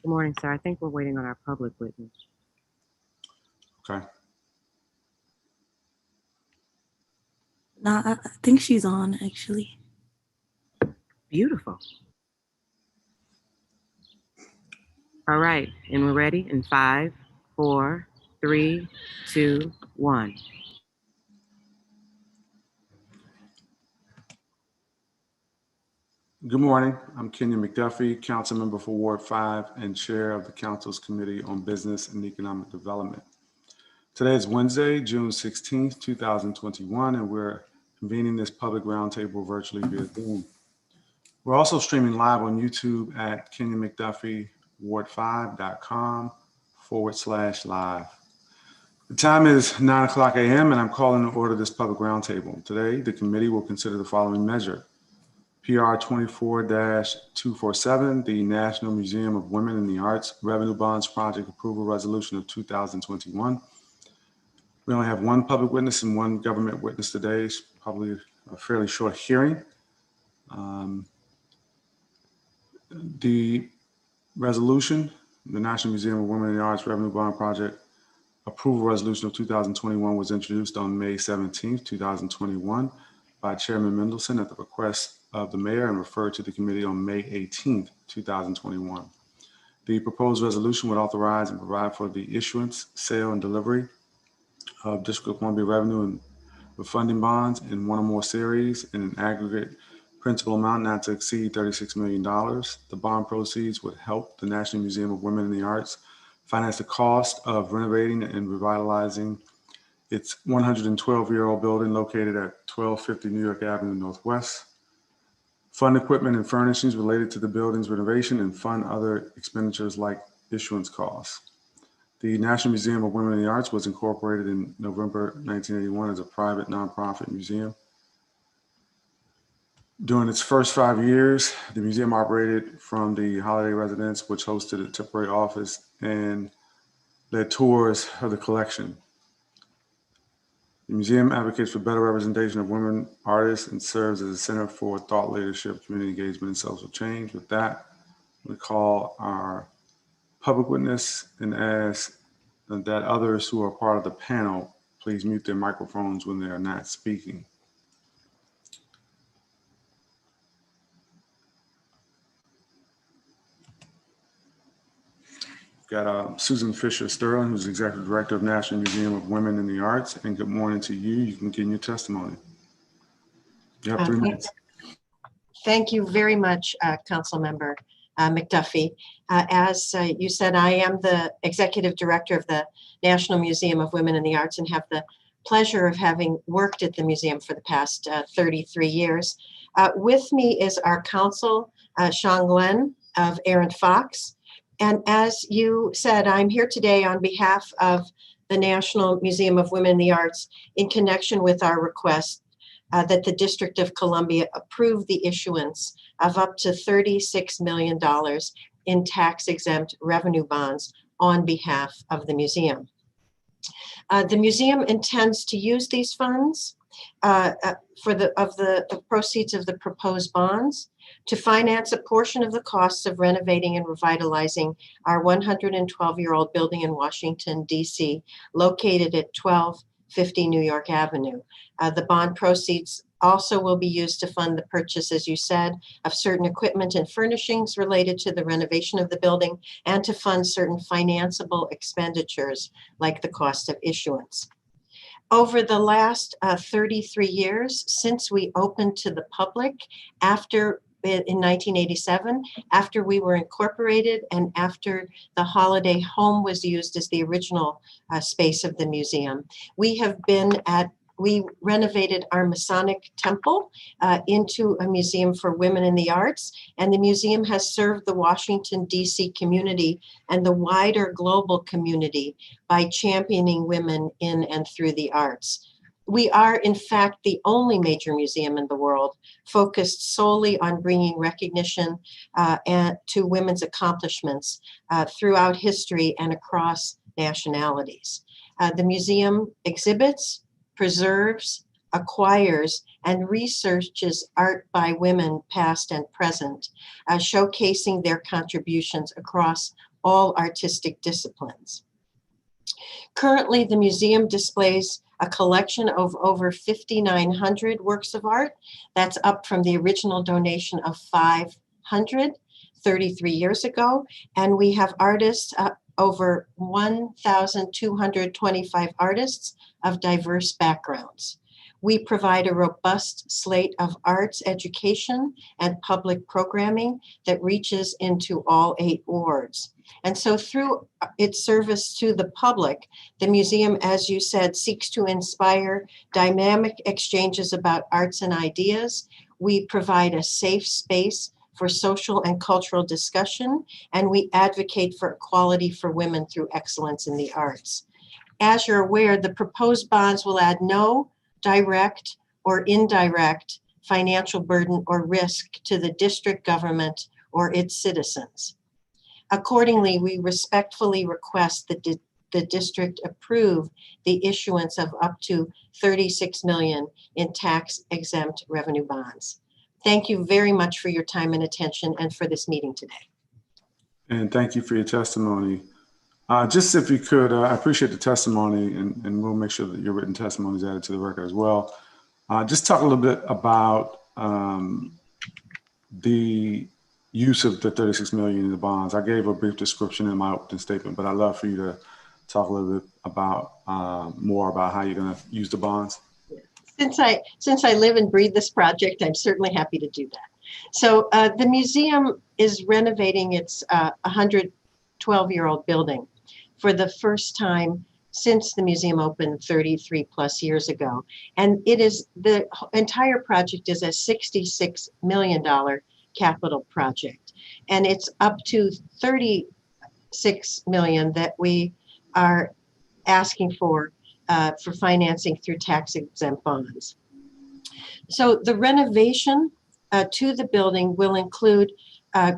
Good morning, sir. I think we're waiting on our public witness. Okay. Nah, I think she's on actually. Beautiful. All right, and we're ready in 5, 4, 3, 2, 1. Good morning. I'm Kenyon McDuffie, council member for Ward 5 and chair of the council's Committee on Business and Economic Development. Today is Wednesday, June 16th, 2021, and we're convening this public roundtable virtually via Zoom. We're also streaming live on YouTube at kenyonmcduffie.ward5.com/live. The time is 9 o'clock a.m. and I'm calling to order this public roundtable. Today, the committee will consider the following measure. PR 24-247, the National Museum of Women in the Arts Revenue Bonds Project Approval Resolution of 2021. We only have one public witness and one government witness today. It's probably a fairly short hearing. The resolution, the National Museum of Women in the Arts Revenue Bond Project Approval Resolution of 2021 was introduced on May 17th, 2021 by Chairman Mendelson at the request of the mayor and referred to the committee on May 18th, 2021. The proposed resolution would authorize and provide for the issuance, sale, and delivery of District of Columbia revenue and refunding bonds in one or more series in an aggregate principal amount not to exceed $36 million. The bond proceeds would help the National Museum of Women in the Arts finance the cost of renovating and revitalizing its 112-year-old building located at 1250 New York Avenue Northwest, fund equipment and furnishings related to the building's renovation, and fund other expenditures like issuance costs. The National Museum of Women in the Arts was incorporated in November 1981 as a private nonprofit museum. During its first 5 years, the museum operated from the Holiday Residence, which hosted a temporary office and led tours of the collection. The museum advocates for better representation of women artists and serves as a center for thought leadership, community engagement, and social change. With that, we call our public witness and ask that others who are part of the panel please mute their microphones when they are not speaking. We've got Susan Fisher Sterling, who's Executive Director of National Museum of Women in the Arts. And good morning to you. You can begin your testimony. You have 3 minutes. Thank you very much, Council Member McDuffie. As you said, I am the Executive Director of the National Museum of Women in the Arts and have the pleasure of having worked at the museum for the past 33 years. With me is our counsel, Sean Glenn of Aaron Fox. And as you said, I'm here today on behalf of the National Museum of Women in the Arts in connection with our request that the District of Columbia approve the issuance of up to $36 million in tax-exempt revenue bonds on behalf of the museum. The museum intends to use these funds for the proceeds of the proposed bonds to finance a portion of the costs of renovating and revitalizing our 112-year-old building in Washington, D.C., located at 1250 New York Avenue. The bond proceeds also will be used to fund the purchase, as you said, of certain equipment and furnishings related to the renovation of the building and to fund certain financeable expenditures like the cost of issuance. Over the last 33 years, since we opened to the public in 1987, after we were incorporated and after the Holiday Home was used as the original space of the museum, we renovated our Masonic Temple into a museum for women in the arts, and the museum has served the Washington, D.C. community and the wider global community by championing women in and through the arts. We are, in fact, the only major museum in the world focused solely on bringing recognition to women's accomplishments throughout history and across nationalities. The museum exhibits, preserves, acquires, and researches art by women past and present, showcasing their contributions across all artistic disciplines. Currently, the museum displays a collection of over 5,900 works of art. That's up from the original donation of 500 33 years ago. And we have artists, over 1,225 artists of diverse backgrounds. We provide a robust slate of arts education and public programming that reaches into all 8 wards. And so through its service to the public, the museum, as you said, seeks to inspire dynamic exchanges about arts and ideas. We provide a safe space for social and cultural discussion, and we advocate for equality for women through excellence in the arts. As you're aware, the proposed bonds will add no direct or indirect financial burden or risk to the district government or its citizens. Accordingly, we respectfully request that the district approve the issuance of up to $36 million in tax-exempt revenue bonds. Thank you very much for your time and attention and for this meeting today. And thank you for your testimony. Just if you could, I appreciate the testimony, and we'll make sure that your written testimony is added to the record as well. Just talk a little bit about the use of the $36 million in the bonds. I gave a brief description in my opening statement, but I'd love for you to talk a little bit about more about how you're going to use the bonds. Since I live and breathe this project, I'm certainly happy to do that. So the museum is renovating its 112-year-old building for the first time since the museum opened 33 plus years ago. And the entire project is a $66 million capital project. And it's up to $36 million that we are asking for financing through tax-exempt bonds. So the renovation to the building will include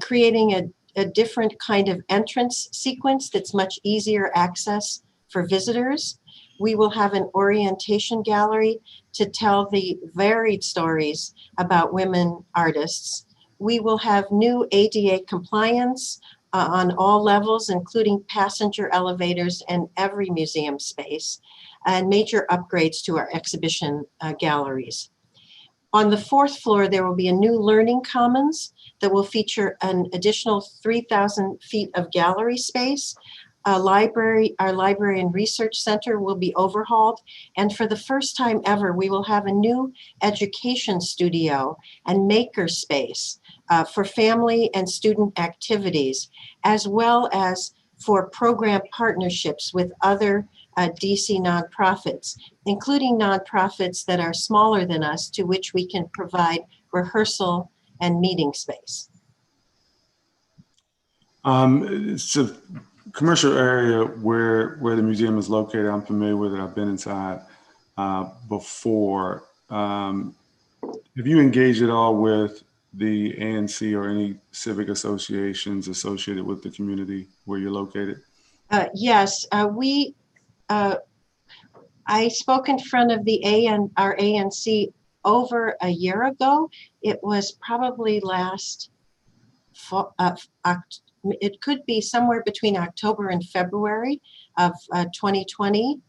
creating a different kind of entrance sequence that's much easier access for visitors. We will have an orientation gallery to tell the varied stories about women artists. We will have new ADA compliance on all levels, including passenger elevators in every museum space, and major upgrades to our exhibition galleries. On the 4th floor, there will be a new learning commons that will feature an additional 3,000 feet of gallery space. Our library and research center will be overhauled. And for the first time ever, we will have a new education studio and maker space for family and student activities, as well as for program partnerships with other DC nonprofits, including nonprofits that are smaller than us, to which we can provide rehearsal and meeting space. It's a commercial area where the museum is located. I'm familiar with it. I've been inside before. Have you engaged at all with the ANC or any civic associations associated with the community where you're located? Yes, I spoke in front of our ANC over a year ago. It was probably last fall, it could be somewhere between October and February of 2020.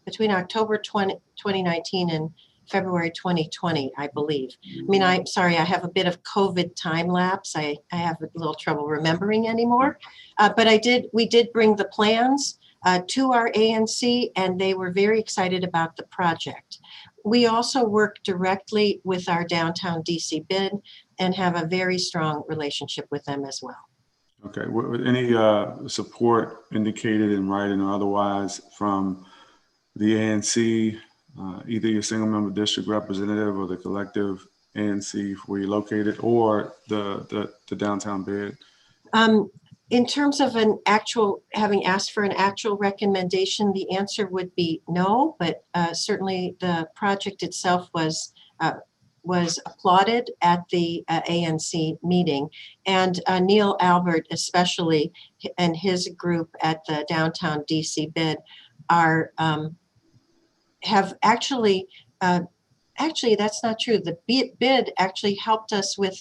Between October 2019 and February 2020, I believe. I mean, I'm sorry, I have a bit of COVID time lapse. I have a little trouble remembering anymore. But we did bring the plans to our ANC, and they were very excited about the project. We also work directly with our downtown CBED and have a very strong relationship with them as well. Okay, any support indicated in writing or otherwise from the ANC, either your single member district representative or the collective ANC where you're located, or the downtown bid? In terms of having asked for an actual recommendation, the answer would be no, but certainly the project itself was applauded at the ANC meeting. And Neil Albert, especially, and his group at the downtown CBED have actually that's not true. The bid actually helped us with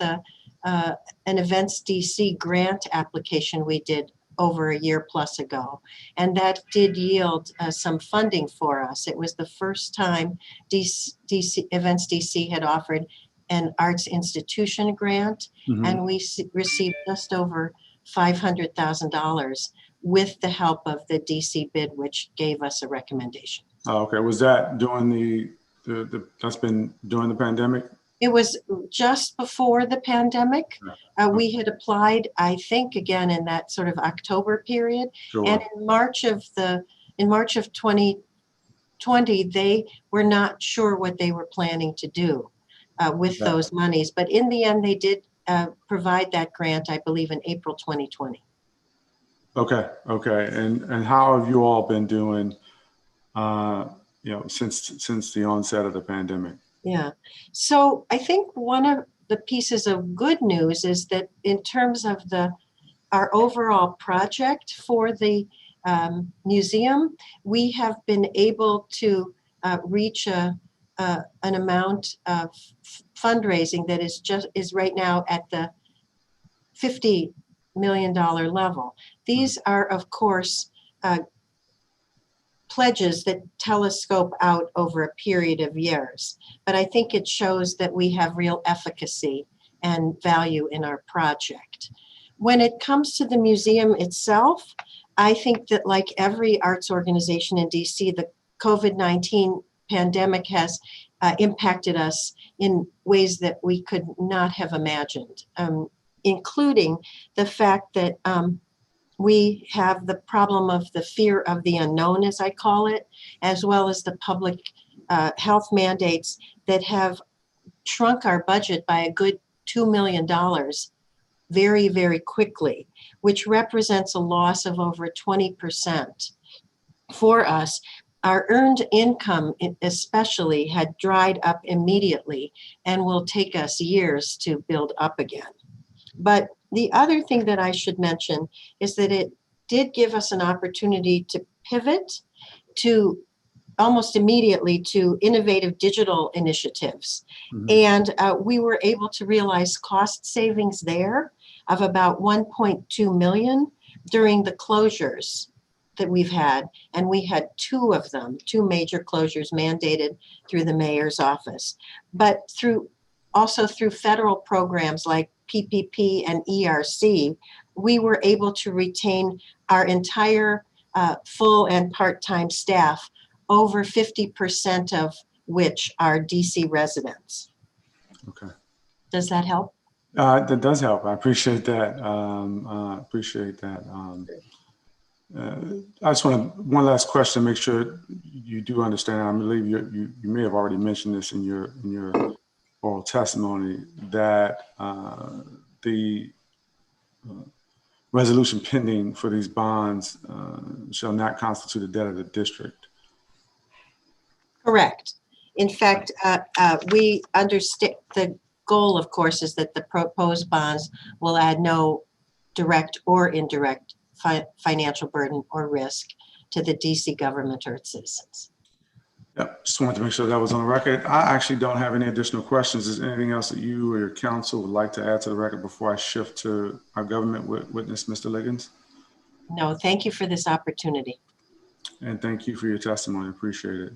an Events DC grant application we did over a year plus ago. And that did yield some funding for us. It was the first time Events DC had offered an arts institution grant, and we received just over $500,000 with the help of the DC bid, which gave us a recommendation. Oh, okay. Was that during that's been during the pandemic? It was just before the pandemic. We had applied, I think, again in that sort of October period. Sure. And in March of 2020, they were not sure what they were planning to do with those monies. But in the end, they did provide that grant, I believe, in April 2020. Okay. And how have you all been doing, since the onset of the pandemic? Yeah. So I think one of the pieces of good news is that in terms of our overall project for the museum, we have been able to reach an amount of fundraising that is right now at the $50 million level. These are, of course, pledges that telescope out over a period of years. But I think it shows that we have real efficacy and value in our project. When it comes to the museum itself, I think that like every arts organization in DC, the COVID-19 pandemic has impacted us in ways that we could not have imagined, including the fact that we have the problem of the fear of the unknown, as I call it, as well as the public health mandates that have shrunk our budget by a good $2 million very, very quickly, which represents a loss of over 20% for us. Our earned income especially had dried up immediately and will take us years to build up again. But the other thing that I should mention is that it did give us an opportunity to pivot to almost immediately to innovative digital initiatives. And we were able to realize cost savings there of about 1.2 million during the closures that we've had. And we had two major closures mandated through the mayor's office, but also through federal programs like PPP and ERC, we were able to retain our entire full and part-time staff, over 50% of which are DC residents. Okay. Does that help? That does help. I appreciate that. I just want one last question to make sure you do understand. I believe you may have already mentioned this in your oral testimony, that the resolution pending for these bonds shall not constitute a debt of the district. Correct. In fact, we understand the goal, of course, is that the proposed bonds will add no direct or indirect financial burden or risk to the DC government or its citizens. Yeah, just wanted to make sure that was on the record. I actually don't have any additional questions. Is there anything else that you or your counsel would like to add to the record before I shift to our government witness, Mr. Liggins? No, thank you for this opportunity. And thank you for your testimony. Appreciate it.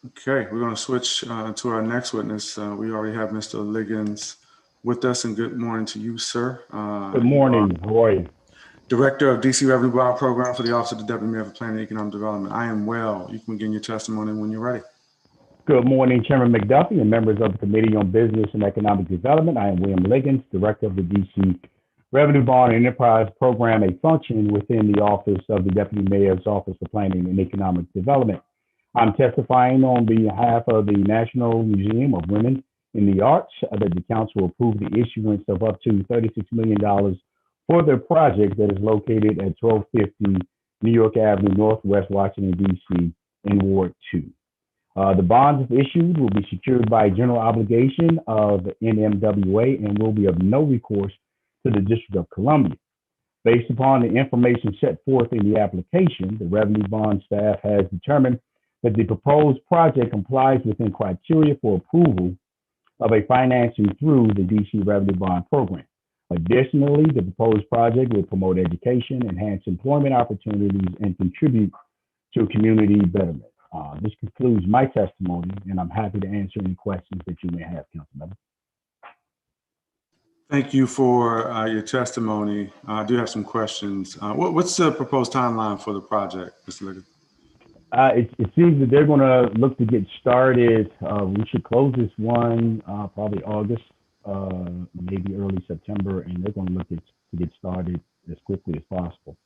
Okay, we're going to switch to our next witness. We already have Mr. Liggins with us, and good morning to you, sir. Good morning, Roy. Director of DC Revenue Bond Program for the Office of the Deputy Mayor for Planning and Economic Development. I am well. You can begin your testimony when you're ready. Good morning, Chairman McDuffie and members of the Committee on Business and Economic Development. I am William Liggins, Director of the DC Revenue Bond and Enterprise Program, a function within the Office of the Deputy Mayor's Office for Planning and Economic Development. I'm testifying on behalf of the National Museum of Women in the Arts that the Council approved the issuance of up to $36 million for the project that is located at 1250 New York Avenue, Northwest Washington, D.C. in Ward 2. The bonds if issued will be secured by general obligation of NMWA and will be of no recourse to the District of Columbia. Based upon the information set forth in the application, the Revenue Bond staff has determined that the proposed project complies within criteria for approval of a financing through the DC Revenue Bond Program. Additionally, the proposed project will promote education, enhance employment opportunities, and contribute to community betterment. This concludes my testimony, and I'm happy to answer any questions that you may have, Councilmember. Thank you for your testimony. I do have some questions. What's the proposed timeline for the project, Mr. Liggins? It seems that they're going to look to get started. We should close this one probably August, maybe early September, and they're going to look to get started as quickly as possible.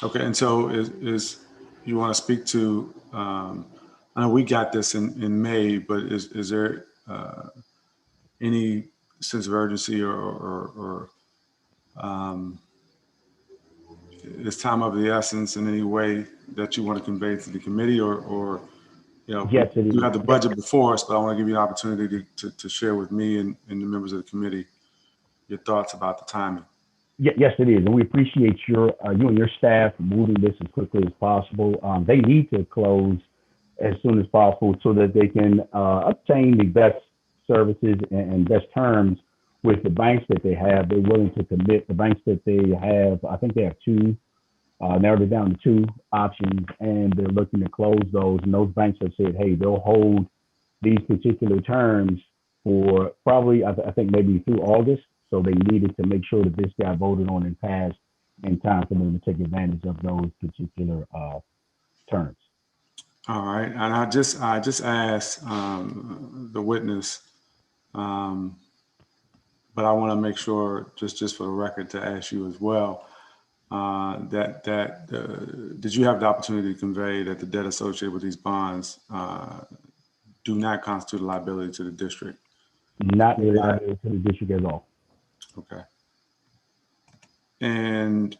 Okay, and so is you want to speak to? I know we got this in May, but is there any sense of urgency or is time of the essence in any way that you want to convey to the committee, or you know, yes, we do have the budget before us, but I want to give you an opportunity to share with me and the members of the committee your thoughts about the timing. Yes, it is, and we appreciate you and your staff moving this as quickly as possible. They need to close as soon as possible so that they can obtain the best services and best terms with the banks that they have. They're willing to commit. The banks that they have, I think they have two, narrowed it down to two options, and they're looking to close those. And those banks have said, hey, they'll hold these particular terms for probably, I think maybe through August. So they needed to make sure that this got voted on and passed in time for them to take advantage of those particular terms. All right, and I just asked the witness, but I want to make sure, just for the record, to ask you as well, did you have the opportunity to convey that the debt associated with these bonds do not constitute a liability to the district? Not a liability to the district at all. Okay. And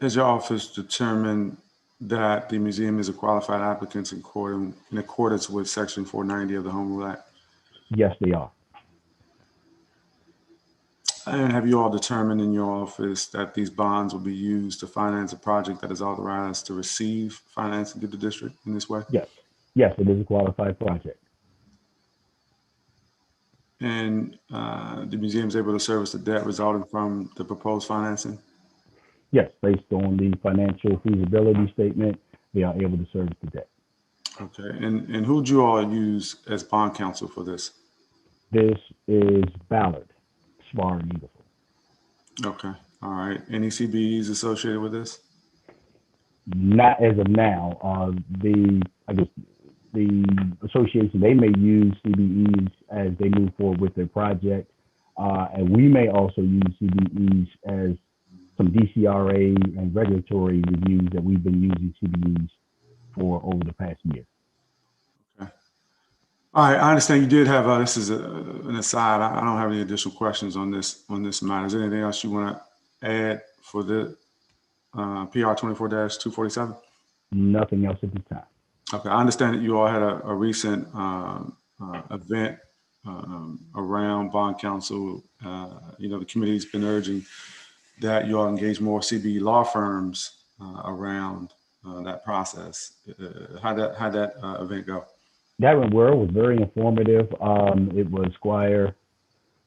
has your office determined that the museum is a qualified applicant in accordance with Section 490 of the Home Rule Act? Yes, they are. And have you all determined in your office that these bonds will be used to finance a project that is authorized to receive financing to the district in this way? Yes. Yes, it is a qualified project. And the museum is able to service the debt resulting from the proposed financing? Yes, based on the financial feasibility statement, they are able to service the debt. Okay, and who do you all use as bond counsel for this? This is Ballard, Spar and Eagleford. Okay, all right. Any CBEs associated with this? Not as of now. The association, they may use CBEs as they move forward with their project. And we may also use CBEs as some DCRA and regulatory reviews that we've been using CBEs for over the past year. Okay. All right, I understand you did have, this is an aside. I don't have any additional questions on this matter. Is there anything else you want to add for the PR 24-247? Nothing else at this time. Okay, I understand that you all had a recent event around bond counsel. The committee's been urging that you all engage more CBE law firms around that process. How'd that event go? That went well. It was very informative. It was Squire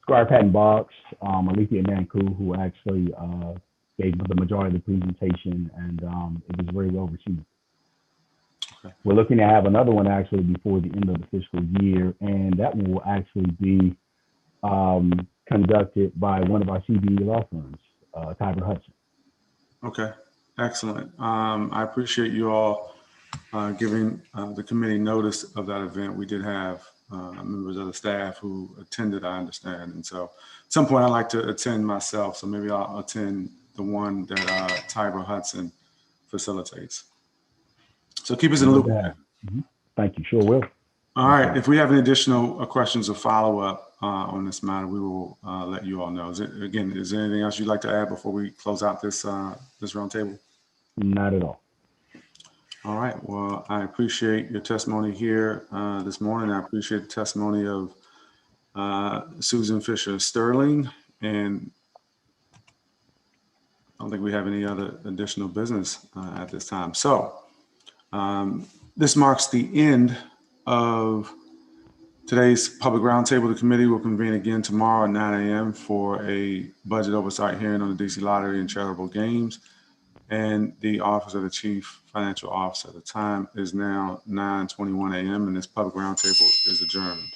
Patton Boggs, Alethea Nanku, who actually gave the majority of the presentation, and it was very well received. Okay. We're looking to have another one actually before the end of the fiscal year, and that one will actually be conducted by one of our CBE law firms, Tiber Hudson. Okay, excellent. I appreciate you all giving the committee notice of that event. We did have members of the staff who attended, I understand, and so at some point I'd like to attend myself, so maybe I'll attend the one that Tiber Hudson facilitates. So keep us in the loop. Mm-hmm. Thank you. Sure will. All right. If we have any additional questions or follow-up on this matter, we will let you all know. Is there anything else you'd like to add before we close out this roundtable? Not at all. All right. Well, I appreciate your testimony here this morning. I appreciate the testimony of Susan Fisher Sterling, and I don't think we have any other additional business at this time. So this marks the end of today's public roundtable. The committee will convene again tomorrow at 9 a.m. for a budget oversight hearing on the DC Lottery and charitable games and the office of the Chief Financial Officer. The time is now 9:21 a.m. and this public roundtable is adjourned.